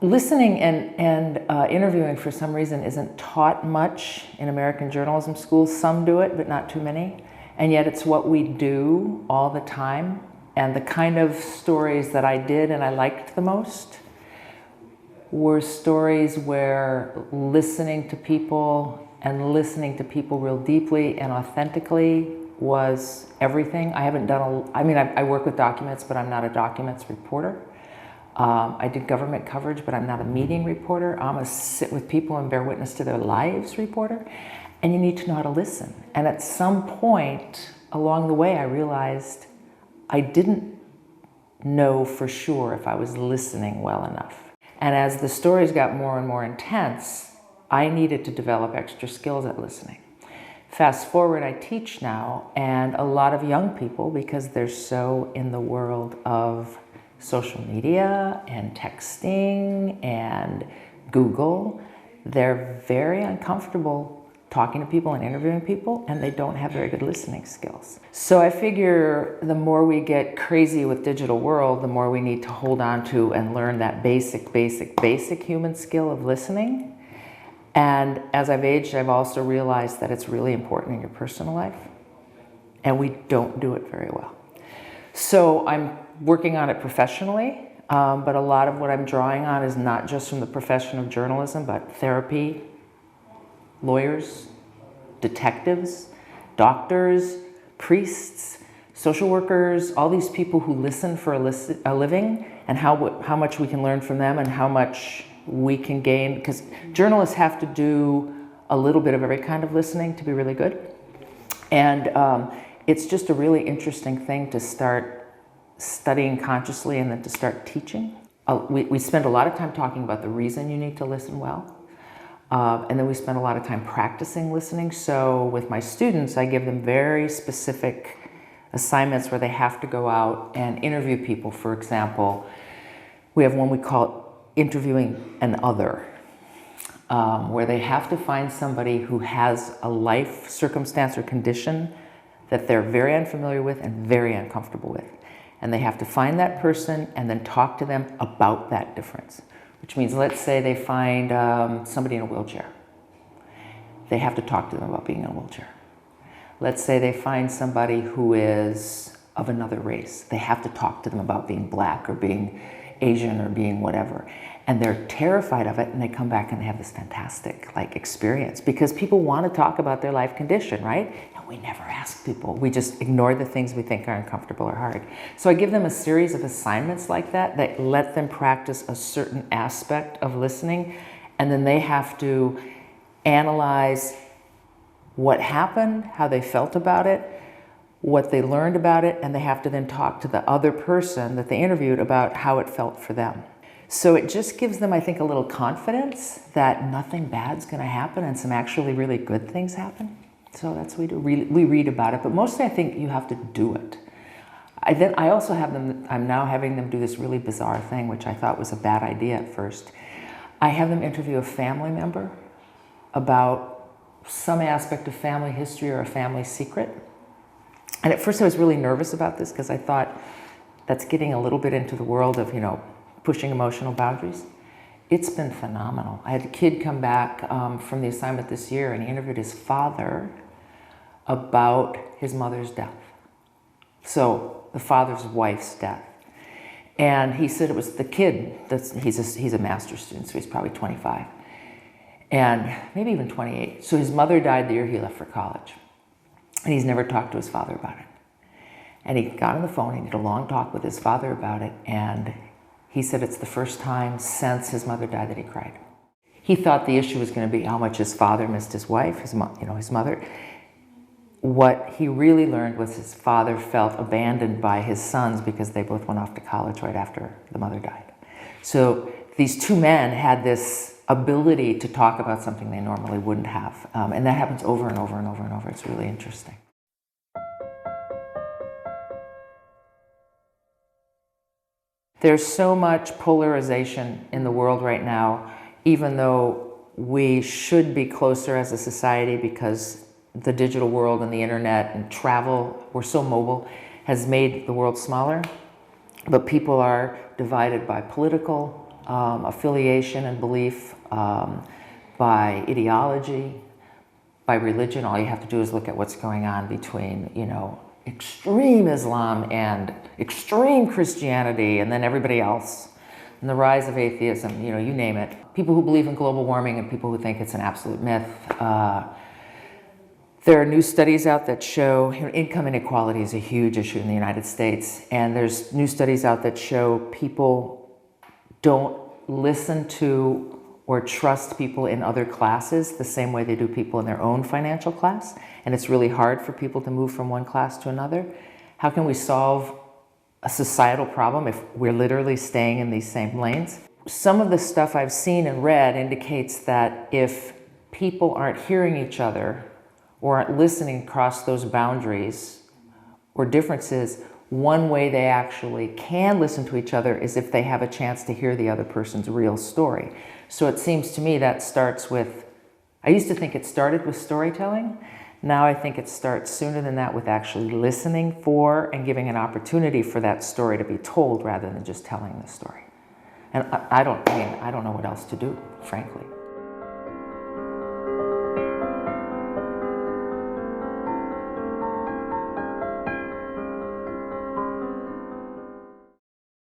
Listening and interviewing for some reason isn't taught much in American journalism schools. Some do it, but not too many. And yet it's what we do all the time. And the kind of stories that I did and I liked the most were stories where listening to people and listening to people real deeply and authentically was everything. I haven't done I work with documents, but I'm not a documents reporter. I did government coverage, but I'm not a meeting reporter. I'm a sit with people and bear witness to their lives reporter. And you need to know how to listen. And at some point along the way, I realized I didn't know for sure if I was listening well enough. And as the stories got more and more intense, I needed to develop extra skills at listening. Fast forward, I teach now, and a lot of young people, because they're so in the world of social media and texting and Google, they're very uncomfortable talking to people and interviewing people, and they don't have very good listening skills. So I figure the more we get crazy with digital world, the more we need to hold on to and learn that basic human skill of listening. And as I've aged, I've also realized that it's really important in your personal life, and we don't do it very well. So I'm working on it professionally, but a lot of what I'm drawing on is not just from the profession of journalism, but therapy, lawyers, detectives, doctors, priests, social workers, all these people who listen for a living, and how much we can learn from them and how much we can gain, because journalists have to do a little bit of every kind of listening to be really good. And it's just a really interesting thing to start studying consciously and then to start teaching. We spend a lot of time talking about the reason you need to listen well. And then we spend a lot of time practicing listening. So with my students, I give them very specific assignments where they have to go out and interview people. For example, we have one we call interviewing an other, where they have to find somebody who has a life circumstance or condition that they're very unfamiliar with and very uncomfortable with. And they have to find that person and then talk to them about that difference. Which means, let's say they find somebody in a wheelchair. They have to talk to them about being in a wheelchair. Let's say they find somebody who is of another race. They have to talk to them about being black or being Asian or being whatever. And they're terrified of it, and they come back and they have this fantastic experience, because people want to talk about their life condition, right? And we never ask people. We just ignore the things we think are uncomfortable or hard. So I give them a series of assignments like that let them practice a certain aspect of listening, and then they have to analyze what happened, how they felt about it, what they learned about it, and they have to then talk to the other person that they interviewed about how it felt for them. So it just gives them, I think, a little confidence that nothing bad's going to happen and some actually really good things happen. So that's what we do. We read about it, but mostly I think you have to do it. I also have them, I'm now having them do this really bizarre thing, which I thought was a bad idea at first. I have them interview a family member about some aspect of family history or a family secret. And at first I was really nervous about this, because I thought that's getting a little bit into the world of, pushing emotional boundaries. It's been phenomenal. I had a kid come back from the assignment this year, and he interviewed his father about his mother's death. So the father's wife's death. And he said it was the kid, he's a master's student, so he's probably 25. And maybe even 28. So his mother died the year he left for college. And he's never talked to his father about it. And he got on the phone, he did a long talk with his father about it, and he said it's the first time since his mother died that he cried. He thought the issue was going to be how much his father missed his wife, his mother. What he really learned was his father felt abandoned by his sons because they both went off to college right after the mother died. So these two men had this ability to talk about something they normally wouldn't have. And that happens over and over and over and over. It's really interesting. There's so much polarization in the world right now, even though we should be closer as a society, because the digital world and the internet and travel, we're so mobile, has made the world smaller. But people are divided by political affiliation and belief, by ideology, by religion. All you have to do is look at what's going on between, extreme Islam and extreme Christianity, and then everybody else, and the rise of atheism, you name it. People who believe in global warming and people who think it's an absolute myth. There are new studies out that show income inequality is a huge issue in the United States, and there's new studies out that show people don't listen to or trust people in other classes the same way they do people in their own financial class, and it's really hard for people to move from one class to another. How can we solve a societal problem if we're literally staying in these same lanes? Some of the stuff I've seen and read indicates that if people aren't hearing each other or aren't listening across those boundaries or differences, one way they actually can listen to each other is if they have a chance to hear the other person's real story. So it seems to me that starts with, I used to think it started with storytelling. Now I think it starts sooner than that with actually listening for and giving an opportunity for that story to be told rather than just telling the story. And I don't know what else to do, frankly.